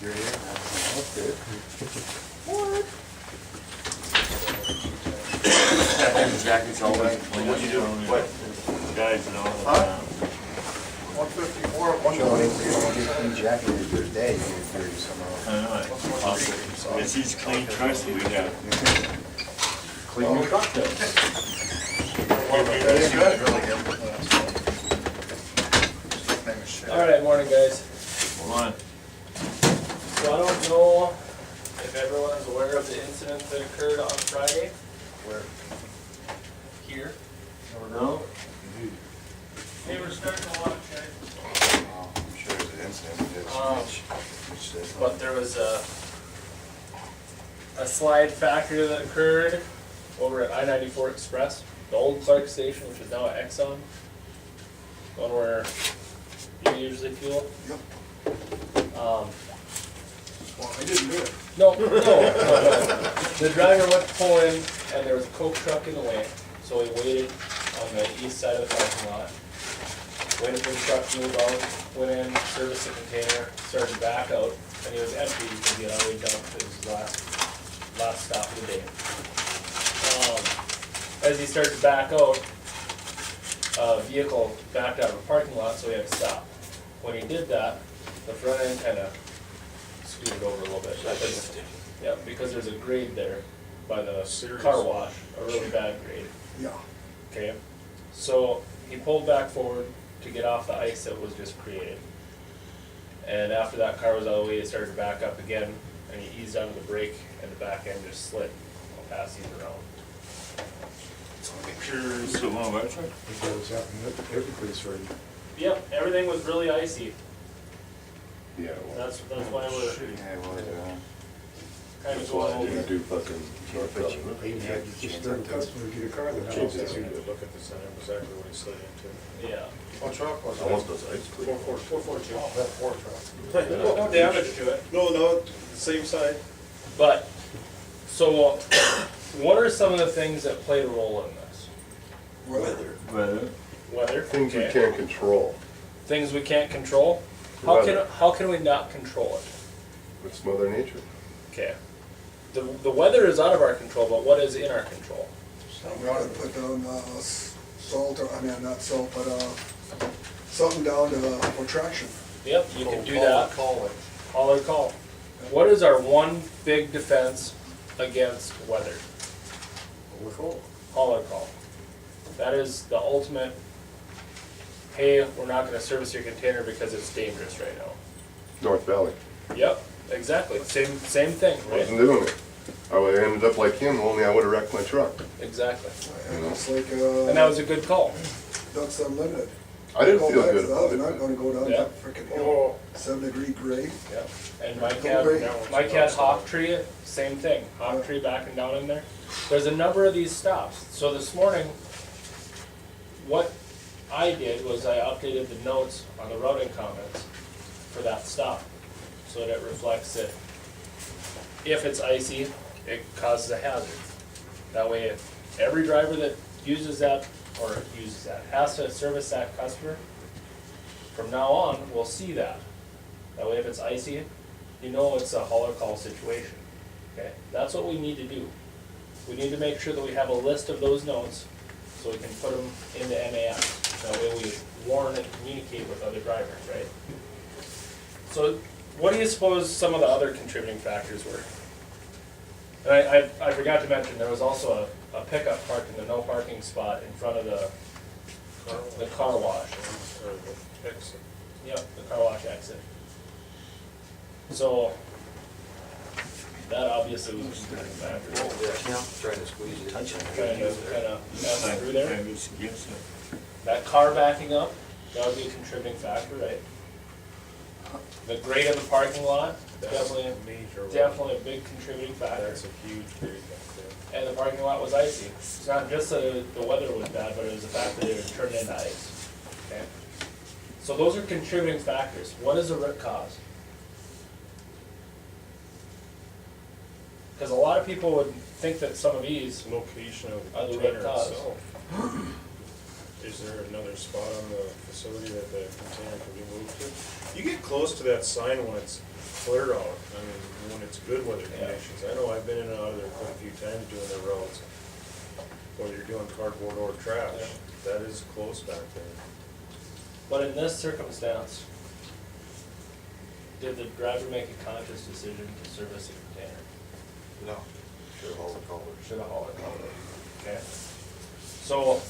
You're here? That's good. What? Jackets all right. What you doing? What? Guys and all Huh? that. 154, Sean, if you don't get clean jacket in your day, you get dirty somehow. I know it. Awesome. It's these clean trucks that we got. Clean your truck then. Really good. Really good. Alright, morning guys. Hold on. So I don't know if everyone is aware of the incident that occurred on Friday. Where? Here. No? They were starting to watch, guys. I'm sure there's an incident. Mitch did. But there was a slide factory that occurred over at I-94 Express, the old Clark station, which is now at Exxon. One where you usually fuel. Yep. Well, I didn't do it. No. The driver went to pull in, and there was a Coke truck in the way, so he waited on the east side of the parking lot. Waited for the truck to move out, went in, serviced the container, started to back out, and he was empty because he had already dumped his last stop of the day. As he started to back out, a vehicle backed out of a parking lot, so he had to stop. When he did that, the front end kind of scooted over a little bit. Yeah, because there's a grade there by the car wash, a really bad grade. Yeah. Okay, so he pulled back forward to get off the ice that was just created. And after that car was out of the way, he started to back up again, and he eased onto the brake, and the back end just slid. I'll pass these around. Pictures of one of our truck? That was happening at every place right now. Yep, everything was really icy. Yeah, That's why we're Yeah, it was, kind of going over. do fucking. But Even had just a customer get a car that Change has that, that. look at the center, exactly what he slid into. Yeah. What truck was it? I want those ice cream. 442. Oh, that Ford truck. No damage to it. No, same side. But, so, what are some of the things that played a role in this? Weather. Weather. Weather. Things we okay. can't control. Things we can't control? How can we not control it? It's Mother Nature. Okay. The weather is out of our control, but what is in our control? We ought to put down salt, or, I mean, not salt, but something down to for traction. Yep, you can do that. Call it. Call or call. What is our one big defense against weather? Call or call. That is the ultimate, hey, we're not gonna service your container because it's dangerous right now. North Valley. Yep, exactly. Same thing, Wasn't right? doing it. I would've ended up like him, only I would've wrecked my truck. Exactly. And it's like, And that was a good call. Ducks Unlimited. I didn't Go feel back good to the about oven, I'm it. gonna go down Yeah. that frickin' hill, 7-degree grade. Yep. And Great. Mike had Hawk Tree, same thing. Hawk Tree backing down in there. There's a number of these stops. So this morning, what I did was I updated the notes on the routing comments for that stop, so that it reflects that if it's icy, it causes a hazard. That way, if every driver that has to service that customer, from now on, we'll see that. That way, if it's icy, you know it's a haul or call situation, okay? That's what we need to do. We need to make sure that we have a list of those notes, so we can put them into MAS. That way we warn and communicate with other drivers, right? So, what do you suppose some of the other contributing factors were? And I forgot to mention, there was also a pickup parked in the no parking spot in front of the car wash. Or the exit. Yep, the car wash exit. So, that obviously was a contributing factor. Trying to squeeze it. Trying to pass through there. Yes, sir. That car backing up, that would be a contributing factor, right? The grade of the parking lot, definitely a big contributing factor. That's a huge grade back there. And the parking lot was icy. It's not just that the weather was bad, but it was the fact that it had turned into ice. Okay? So those are contributing factors. What is the root cause? Because a lot of people would think that some of these Location of Are the the container root cause. itself. Is there another spot on the facility that the container can be moved to? You get close to that sign when it's clear out, I mean, when it's good weather Yeah. conditions. I know I've been in and out of there quite a few times doing the roads. Whether you're doing cardboard or trash, that is close back there. But in this circumstance, did the driver make a conscious decision to service the container? No, should hold the culvert. Should have hauled it culvert, okay? So,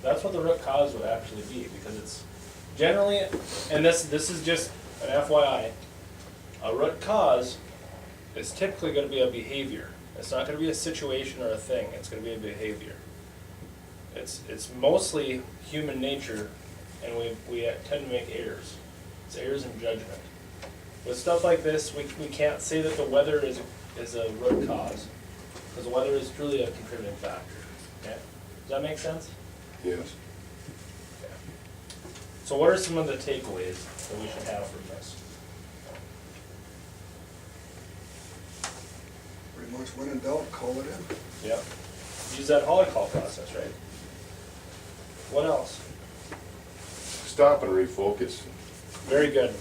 that's what the root cause would actually be, because it's generally, and this is just an FYI, a root cause is typically gonna be a behavior. It's not gonna be a situation or a thing, it's gonna be a behavior. It's mostly human nature, and we tend to make errors. It's errors in judgment. With stuff like this, we can't say that the weather is a root cause, because the weather is truly a contributing factor, okay? Does that make sense? Yes. Okay. So what are some of the takeaways that we should have from this? Pretty much when in doubt, call it in. Yep. Use that hauler call process, right? What else? Stop and refocus. Very good.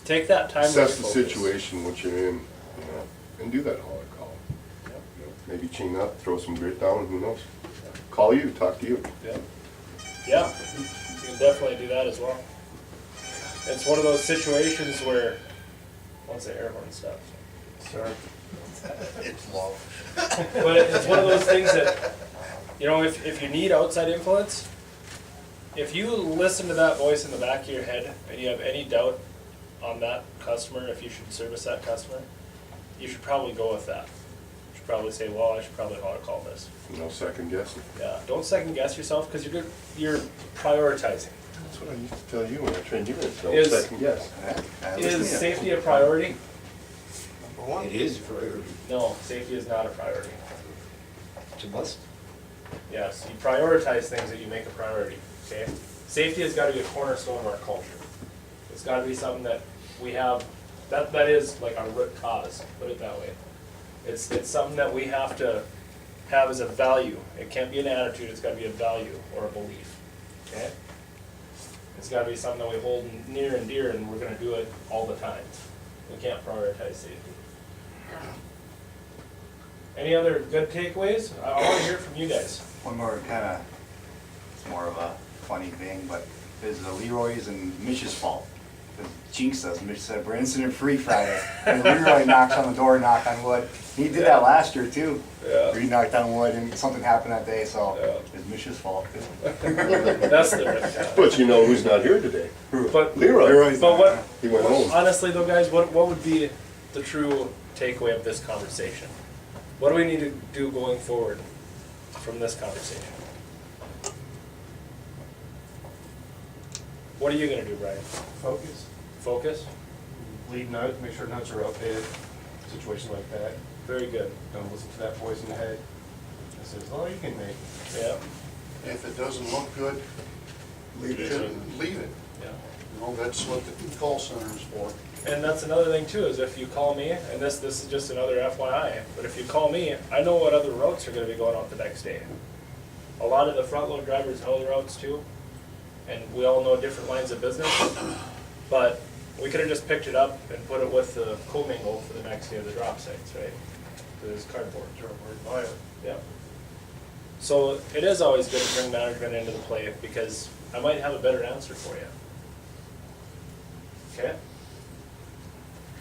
Take that time to Assess the refocus. situation which you're in, you know, and do that hauler call. Yep. You know, maybe chain up, throw some grit down, who knows? Call you, talk to you. Yep. Yeah, you can definitely do that as well. It's one of those situations where, once the air horn stops. Sorry. It's low. But it's one of those things that, you know, if you need outside influence, if you listen to that voice in the back of your head and you have any doubt on that customer, if you should service that customer, you should probably go with that. You should probably say, well, I should probably call this. No second guessing. Yeah, don't second guess yourself, because you're prioritizing. That's what I used to tell you when I trained you, don't Is- second guess. Is safety a priority? Number one. It is priority. No, safety is not a priority. To us. Yes, you prioritize things that you make a priority, okay? Safety has gotta be a cornerstone of our culture. It's gotta be something that we have, that is like our root cause, put it that way. It's something that we have to have as a value. It can't be an attitude, it's gotta be a value or a belief, okay? It's gotta be something that we hold near and dear, and we're gonna do it all the time. We can't prioritize safety. Any other good takeaways? I wanna hear from you guys. One more kinda, it's more of a funny thing, but it's the Leroy's and Mitch's fault. The Jinx says, Mitch said, we're incident free Friday. And Leroy knocks on the door, knock on wood. He did that last year too. Yeah. He knocked on wood and something happened that day, so Yeah. it's Mitch's fault too. That's the root cause. But you know who's not here today? But, Leroy. but what, He went home. honestly though, guys, what would be the true takeaway of this conversation? What do we need to do going forward from this conversation? What are you gonna do, Brian? Focus, Focus? lead nuts, make sure nuts are updated, situation like that. Very good. Don't listen to that voice in the head that says, oh, you can make it. Yeah, If it doesn't look good, Leave it. leave it. yeah. You know, that's what the call center is for. And that's another thing too, is if you call me, and this is just another FYI, but if you call me, I know what other routes are gonna be going out the next day. A lot of the front load drivers know the routes too, and we all know different lines of business, but we could've just picked it up and put it with the commingle for the next day of the drop sites, right? Cause it's cardboard. Oh, yeah. So it is always good to bring management into the play, because I might have a better answer for you. Okay?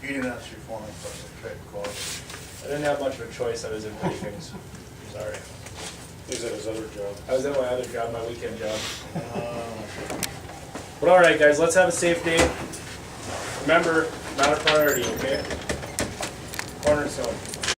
You didn't answer your phone, I tried to call. I didn't have much of a choice, I was in briefings. Sorry. He's at his other job. I was in my other job, my weekend job. But alright guys, let's have a safe day. Remember, not a priority, okay? Cornerstone.